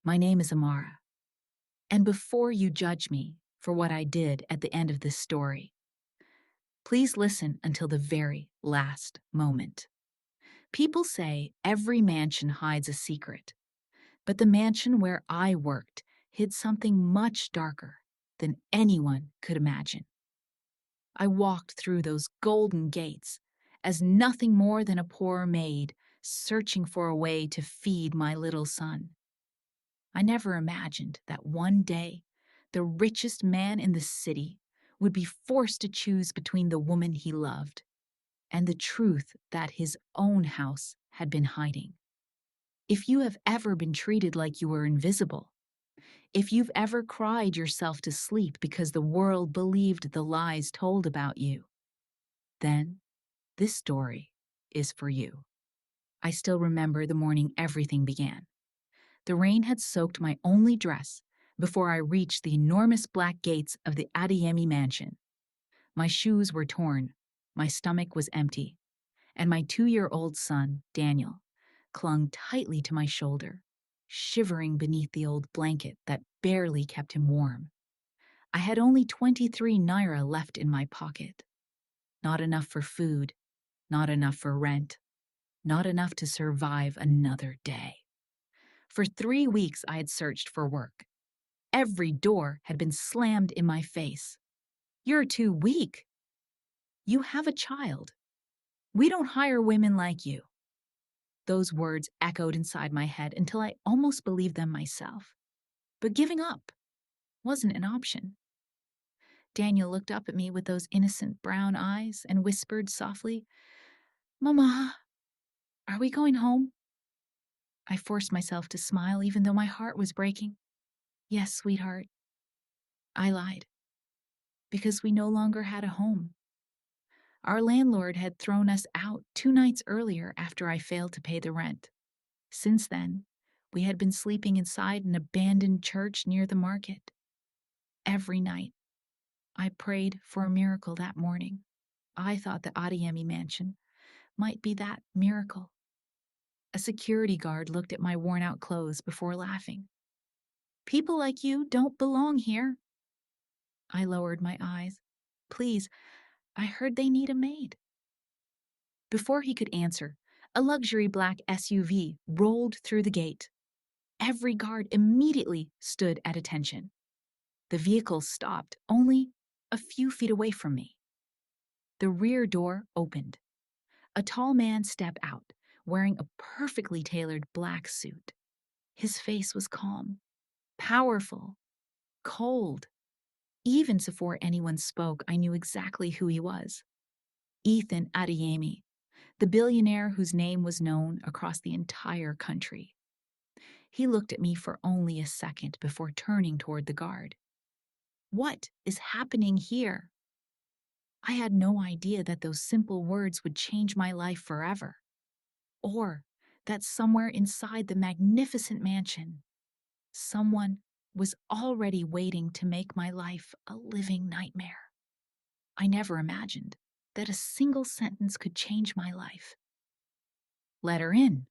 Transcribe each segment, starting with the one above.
My name is Amara, and before you judge me for what I did at the end of this story, please listen until the very last moment. People say every mansion hides a secret, but the mansion where I worked hid something much darker than anyone could imagine. I walked through those golden gates as nothing more than a poor maid searching for a way to feed my little son. I never imagined that one day the richest man in the city would be forced to choose between the woman he loved and the truth that his own house had been hiding. If you have ever been treated like you were invisible, if you've ever cried yourself to sleep because the world believed the lies told about you, then this story is for you. I still remember the morning everything began. The rain had soaked my only dress before I reached the enormous black gates of the Adeyemi mansion. My shoes were torn, my stomach was empty, and my 2-year-old son, Daniel, clung tightly to my shoulder, shivering beneath the old blanket that barely kept him warm. I had only 23 naira left in my pocket. Not enough for food, not enough for rent, not enough to survive another day. For 3 weeks, I had searched for work. Every door had been slammed in my face. You're too weak. You have a child. We don't hire women like you. Those words echoed inside my head until I almost believed them myself. But giving up wasn't an option. Daniel looked up at me with those innocent brown eyes and whispered softly, "Mama, are we going home?" I forced myself to smile even though my heart was breaking. "Yes, sweetheart," I lied, because we no longer had a home. Our landlord had thrown us out 2 nights earlier after I failed to pay the rent. Since then, we had been sleeping inside an abandoned church near the market. Every night, I prayed for a miracle that morning. I thought the Adeyemi mansion might be that miracle. A security guard looked at my worn-out clothes before laughing. "People like you don't belong here." I lowered my eyes. "Please, I heard they need a maid." Before he could answer, a luxury black SUV rolled through the gate. Every guard immediately stood at attention. The vehicle stopped only a few feet away from me. The rear door opened. A tall man stepped out, wearing a perfectly tailored black suit. His face was calm, powerful, cold. Even before anyone spoke, I knew exactly who he was. Ethan Adeyemi, the billionaire whose name was known across the entire country. He looked at me for only a second before turning toward the guard. "What is happening here?" I had no idea that those simple words would change my life forever, or that somewhere inside the magnificent mansion, someone was already waiting to make my life a living nightmare. I never imagined that a single sentence could change my life. "Let her in."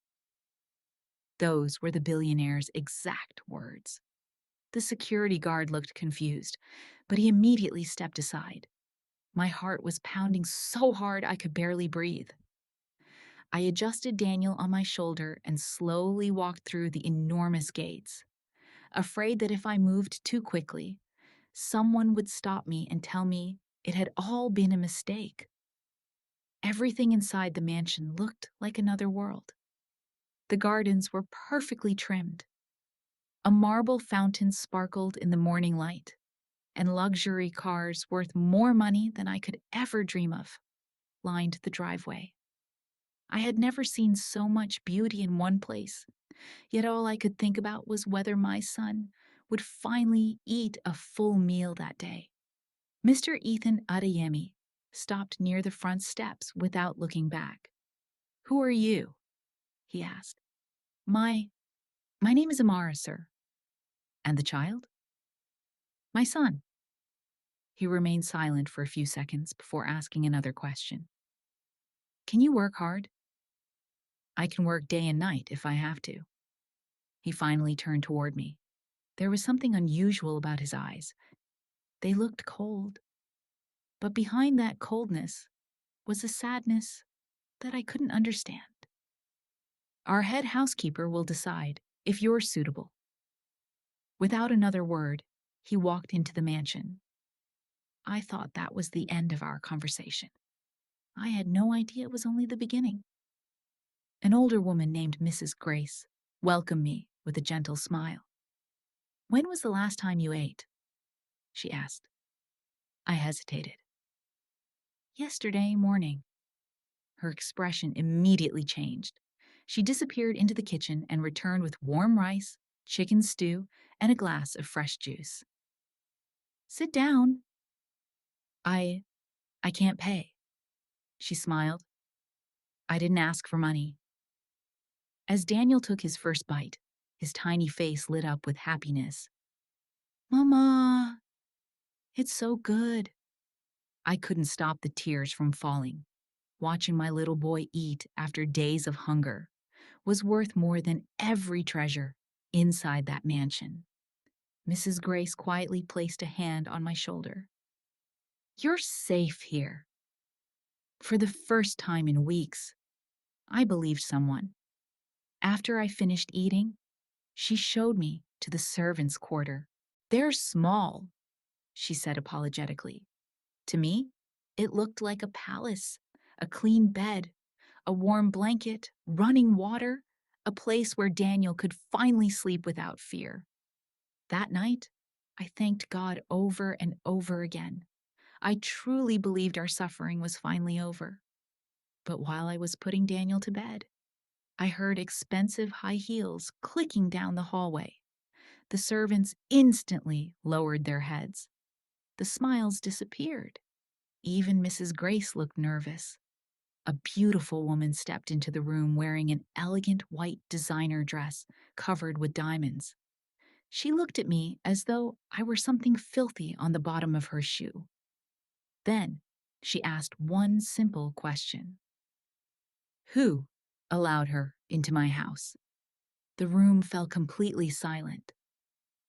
Those were the billionaire's exact words. The security guard looked confused, but he immediately stepped aside. My heart was pounding so hard I could barely breathe. I adjusted Daniel on my shoulder and slowly walked through the enormous gates, afraid that if I moved too quickly, someone would stop me and tell me it had all been a mistake. Everything inside the mansion looked like another world. The gardens were perfectly trimmed. A marble fountain sparkled in the morning light, and luxury cars worth more money than I could ever dream of lined the driveway. I had never seen so much beauty in one place, yet all I could think about was whether my son would finally eat a full meal that day. Mr. Ethan Adeyemi stopped near the front steps without looking back. "Who are you?" he asked. My name is Amara, sir." "And the child?" "My son." He remained silent for a few seconds before asking another question. "Can you work hard?" "I can work day and night if I have to." He finally turned toward me. There was something unusual about his eyes. They looked cold. But behind that coldness was a sadness that I couldn't understand. Our head housekeeper will decide if you're suitable. Without another word, he walked into the mansion. I thought that was the end of our conversation. I had no idea it was only the beginning. An older woman named Mrs. Grace welcomed me with a gentle smile. "When was the last time you ate?" she asked. I hesitated. "Yesterday morning." Her expression immediately changed. She disappeared into the kitchen and returned with warm rice, chicken stew, and a glass of fresh juice. "Sit down." I can't pay." She smiled. "I didn't ask for money." As Daniel took his first bite, his tiny face lit up with happiness. "Mama, it's so good." I couldn't stop the tears from falling. Watching my little boy eat after days of hunger was worth more than every treasure inside that mansion. Mrs. Grace quietly placed a hand on my shoulder. "You're safe here." For the first time in weeks, I believed someone. After I finished eating, she showed me to the servants' quarter. "They're small," she said apologetically. To me, it looked like a palace, a clean bed, a warm blanket, running water, a place where Daniel could finally sleep without fear. That night, I thanked God over and over again. I truly believed our suffering was finally over. But while I was putting Daniel to bed, I heard expensive high heels clicking down the hallway. The servants instantly lowered their heads. The smiles disappeared. Even Mrs. Grace looked nervous. A beautiful woman stepped into the room wearing an elegant white designer dress covered with diamonds. She looked at me as though I were something filthy on the bottom of her shoe. Then she asked one simple question. "Who allowed her into my house?" The room fell completely silent,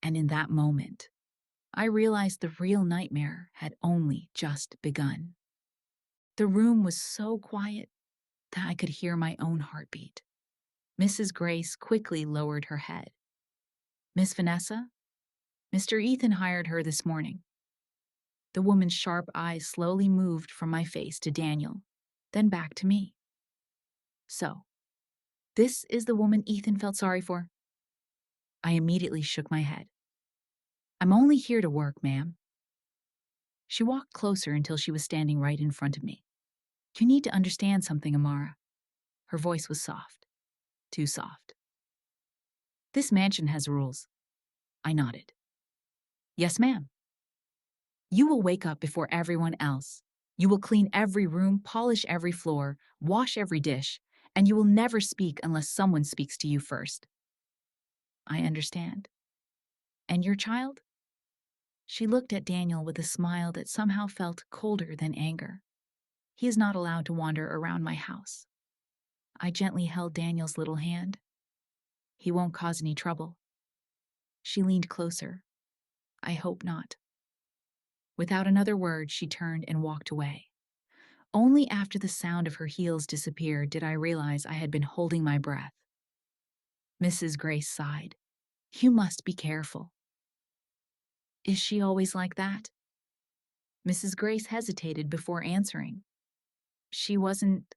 and in that moment, I realized the real nightmare had only just begun. The room was so quiet that I could hear my own heartbeat. Mrs. Grace quickly lowered her head. "Miss Vanessa, Mr. Ethan hired her this morning." The woman's sharp eyes slowly moved from my face to Daniel, then back to me. "So, this is the woman Ethan felt sorry for?" I immediately shook my head. "I'm only here to work, ma'am." She walked closer until she was standing right in front of me. "You need to understand something, Amara." Her voice was soft. Too soft. "This mansion has rules." I nodded. "Yes, ma'am." "You will wake up before everyone else. You will clean every room, polish every floor, wash every dish, and you will never speak unless someone speaks to you first." "I understand." "And your child?" She looked at Daniel with a smile that somehow felt colder than anger. "He is not allowed to wander around my house." I gently held Daniel's little hand. "He won't cause any trouble." She leaned closer. "I hope not." Without another word, she turned and walked away. Only after the sound of her heels disappeared did I realize I had been holding my breath. Mrs. Grace sighed. "You must be careful." "Is she always like that?" Mrs. Grace hesitated before answering. "She wasn't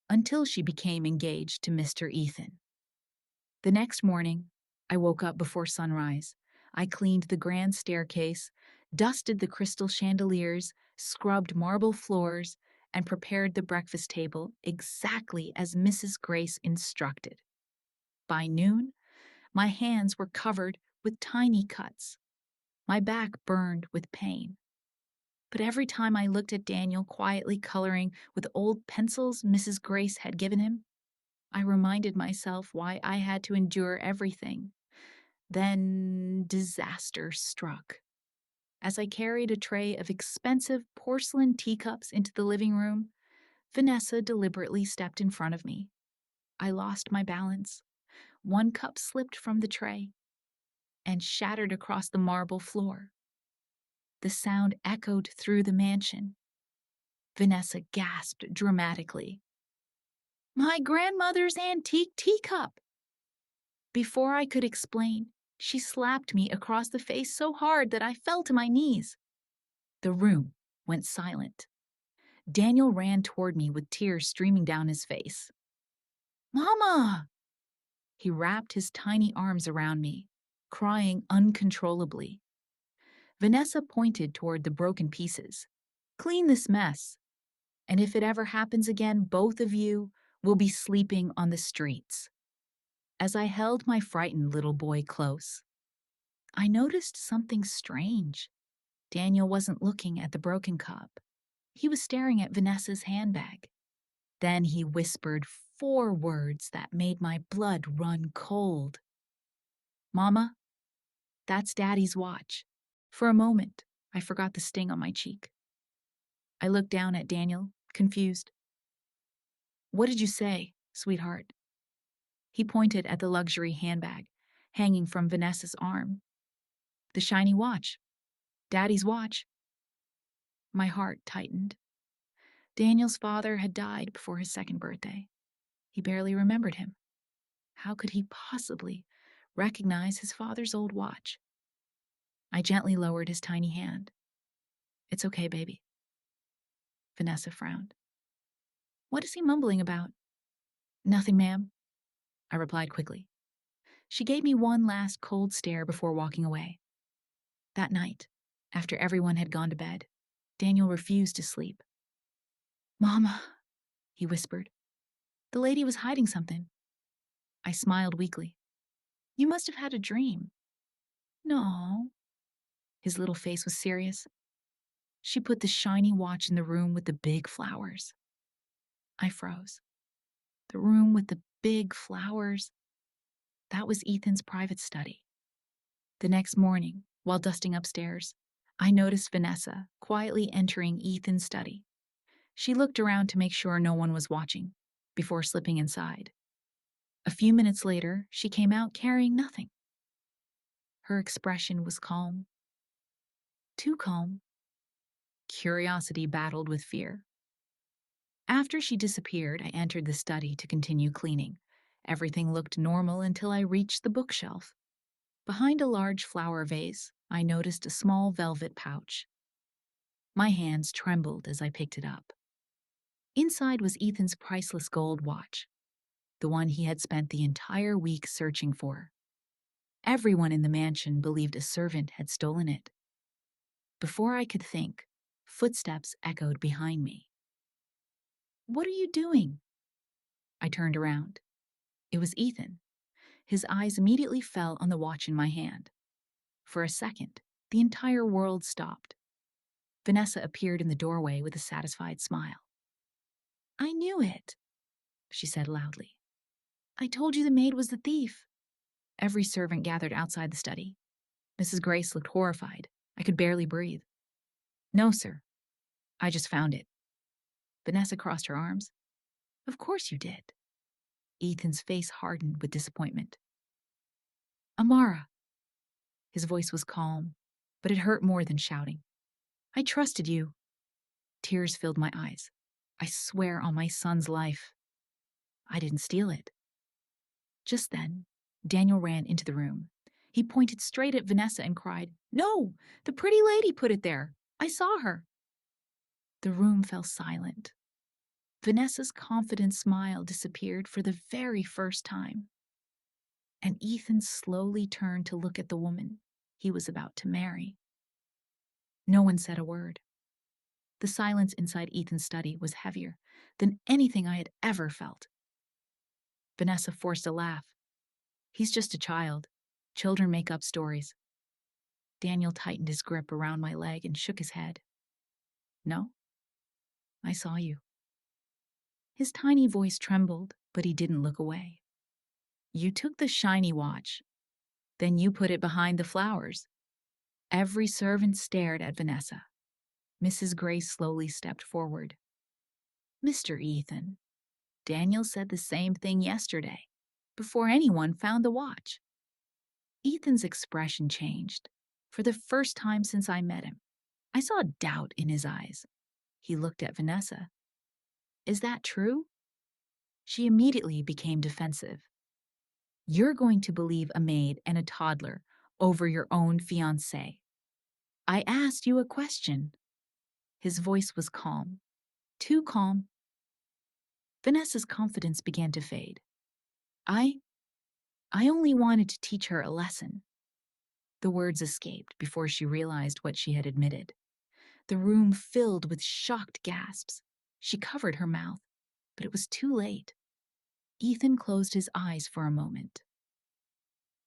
until she became engaged to Mr. Ethan." The next morning, I woke up before sunrise. I cleaned the grand staircase, dusted the crystal chandeliers, scrubbed marble floors, and prepared the breakfast table exactly as Mrs. Grace instructed. By noon, my hands were covered with tiny cuts. My back burned with pain. But every time I looked at Daniel quietly coloring with old pencils Mrs. Grace had given him, I reminded myself why I had to endure everything. Then disaster struck. As I carried a tray of expensive porcelain teacups into the living room, Vanessa deliberately stepped in front of me. I lost my balance. one cup slipped from the tray and shattered across the marble floor. The sound echoed through the mansion. Vanessa gasped dramatically. My grandmother's antique teacup! Before I could explain, she slapped me across the face so hard that I fell to my knees. The room went silent. Daniel ran toward me with tears streaming down his face. Mama! He wrapped his tiny arms around me, crying uncontrollably. Vanessa pointed toward the broken pieces. Clean this mess, and if it ever happens again, both of you will be sleeping on the streets. As I held my frightened little boy close, I noticed something strange. Daniel wasn't looking at the broken cup. He was staring at Vanessa's handbag. Then he whispered 4 words that made my blood run cold. Mama, that's Daddy's watch. For a moment, I forgot the sting on my cheek. I looked down at Daniel, confused. What did you say, sweetheart? He pointed at the luxury handbag, hanging from Vanessa's arm. The shiny watch. Daddy's watch. My heart tightened. Daniel's father had died before his 2nd birthday. He barely remembered him. How could he possibly recognize his father's old watch? I gently lowered his tiny hand. It's okay, baby. Vanessa frowned. What is he mumbling about? Nothing, ma'am, I replied quickly. She gave me one last cold stare before walking away. That night, after everyone had gone to bed, Daniel refused to sleep. Mama, he whispered. The lady was hiding something. I smiled weakly. You must have had a dream. No. His little face was serious. She put the shiny watch in the room with the big flowers. I froze. The room with the big flowers. That was Ethan's private study. The next morning, while dusting upstairs, I noticed Vanessa quietly entering Ethan's study. She looked around to make sure no one was watching before slipping inside. A few minutes later, she came out carrying nothing. Her expression was calm. Too calm. Curiosity battled with fear. After she disappeared, I entered the study to continue cleaning. Everything looked normal until I reached the bookshelf. Behind a large flower vase, I noticed a small velvet pouch. My hands trembled as I picked it up. Inside was Ethan's priceless gold watch, the one he had spent the entire week searching for. Everyone in the mansion believed a servant had stolen it. Before I could think, footsteps echoed behind me. What are you doing? I turned around. It was Ethan. His eyes immediately fell on the watch in my hand. For a second, the entire world stopped. Vanessa appeared in the doorway with a satisfied smile. I knew it, she said loudly. I told you the maid was the thief. Every servant gathered outside the study. Mrs. Grace looked horrified. I could barely breathe. No, sir. I just found it. Vanessa crossed her arms. Of course you did. Ethan's face hardened with disappointment. Amara. His voice was calm, but it hurt more than shouting. I trusted you. Tears filled my eyes. I swear on my son's life. I didn't steal it. Just then, Daniel ran into the room. He pointed straight at Vanessa and cried, No, the pretty lady put it there. I saw her. The room fell silent. Vanessa's confident smile disappeared for the very first time. And Ethan slowly turned to look at the woman he was about to marry. No one said a word. The silence inside Ethan's study was heavier than anything I had ever felt. Vanessa forced a laugh. He's just a child. Children make up stories. Daniel tightened his grip around my leg and shook his head. No, I saw you. His tiny voice trembled, but he didn't look away. You took the shiny watch. Then you put it behind the flowers. Every servant stared at Vanessa. Mrs. Grace slowly stepped forward. Mr. Ethan, Daniel said the same thing yesterday. before anyone found the watch. Ethan's expression changed. For the first time since I met him, I saw doubt in his eyes. He looked at Vanessa. Is that true? She immediately became defensive. You're going to believe a maid and a toddler over your own fiancé. I asked you a question. His voice was calm. Too calm. Vanessa's confidence began to fade. I only wanted to teach her a lesson. The words escaped before she realized what she had admitted. The room filled with shocked gasps. She covered her mouth, but it was too late. Ethan closed his eyes for a moment.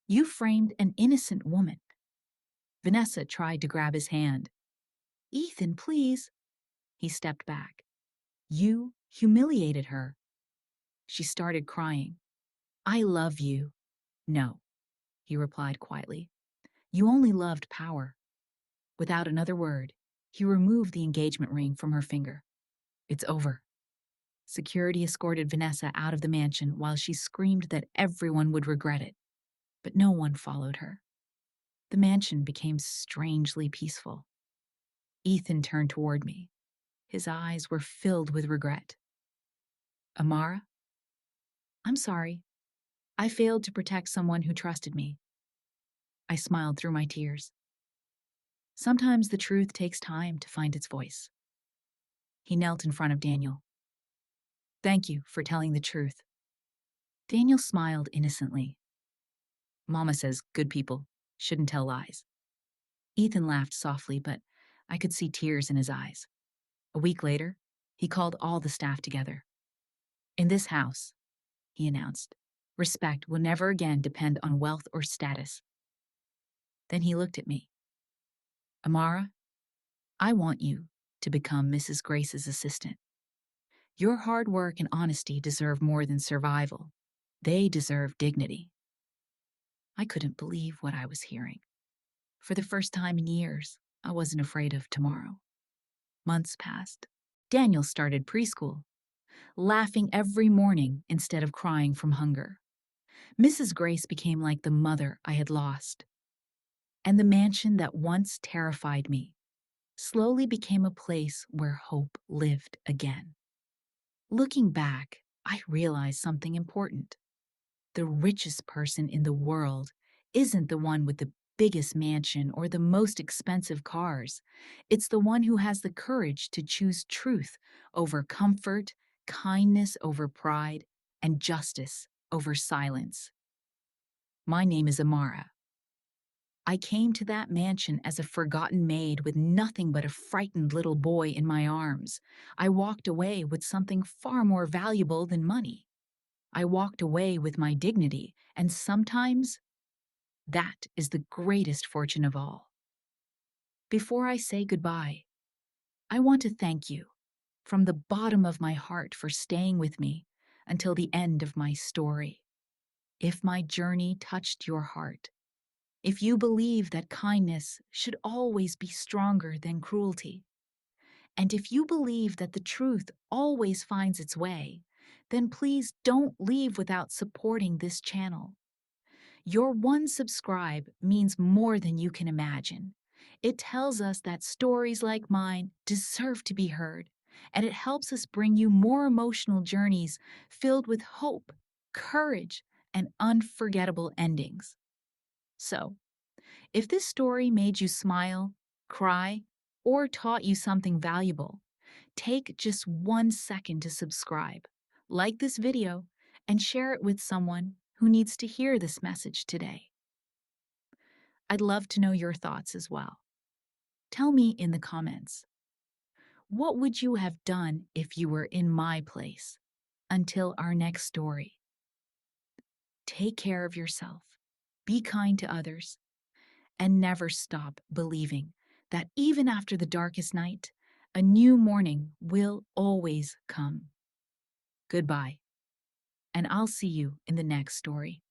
You framed an innocent woman. Vanessa tried to grab his hand. Ethan, please. He stepped back. You humiliated her. She started crying. I love you. No, he replied quietly. You only loved power. Without another word, he removed the engagement ring from her finger. It's over. Security escorted Vanessa out of the mansion while she screamed that everyone would regret it. But no one followed her. The mansion became strangely peaceful. Ethan turned toward me. His eyes were filled with regret. Amara? I'm sorry. I failed to protect someone who trusted me. I smiled through my tears. Sometimes the truth takes time to find its voice. He knelt in front of Daniel. Thank you for telling the truth. Daniel smiled innocently. Mama says good people shouldn't tell lies. Ethan laughed softly, but I could see tears in his eyes. A week later, he called all the staff together. In this house, he announced, respect will never again depend on wealth or status. Then he looked at me. Amara, I want you to become Mrs. Grace's assistant. Your hard work and honesty deserve more than survival. They deserve dignity. I couldn't believe what I was hearing. For the first time in years, I wasn't afraid of tomorrow. Months passed. Daniel started preschool, laughing every morning instead of crying from hunger. Mrs. Grace became like the mother I had lost. And the mansion that once terrified me slowly became a place where hope lived again. Looking back, I realized something important. The richest person in the world isn't the one with the biggest mansion or the most expensive cars. It's the one who has the courage to choose truth over comfort, kindness over pride, and justice over silence. My name is Amara. I came to that mansion as a forgotten maid with nothing but a frightened little boy in my arms. I walked away with something far more valuable than money. I walked away with my dignity, and sometimes that is the greatest fortune of all. Before I say goodbye, I want to thank you from the bottom of my heart for staying with me until the end of my story. If my journey touched your heart, if you believe that kindness should always be stronger than cruelty, and if you believe that the truth always finds its way, then please don't leave without supporting this channel. Your one subscribe means more than you can imagine. It tells us that stories like mine deserve to be heard, and it helps us bring you more emotional journeys filled with hope, courage, and unforgettable endings. So, if this story made you smile, cry, or taught you something valuable, take just 1 second to subscribe, like this video, and share it with someone who needs to hear this message today. I'd love to know your thoughts as well. Tell me in the comments. What would you have done if you were in my place? Until our next story. Take care of yourself, be kind to others, and never stop believing that even after the darkest night, a new morning will always come. Goodbye, and I'll see you in the next story.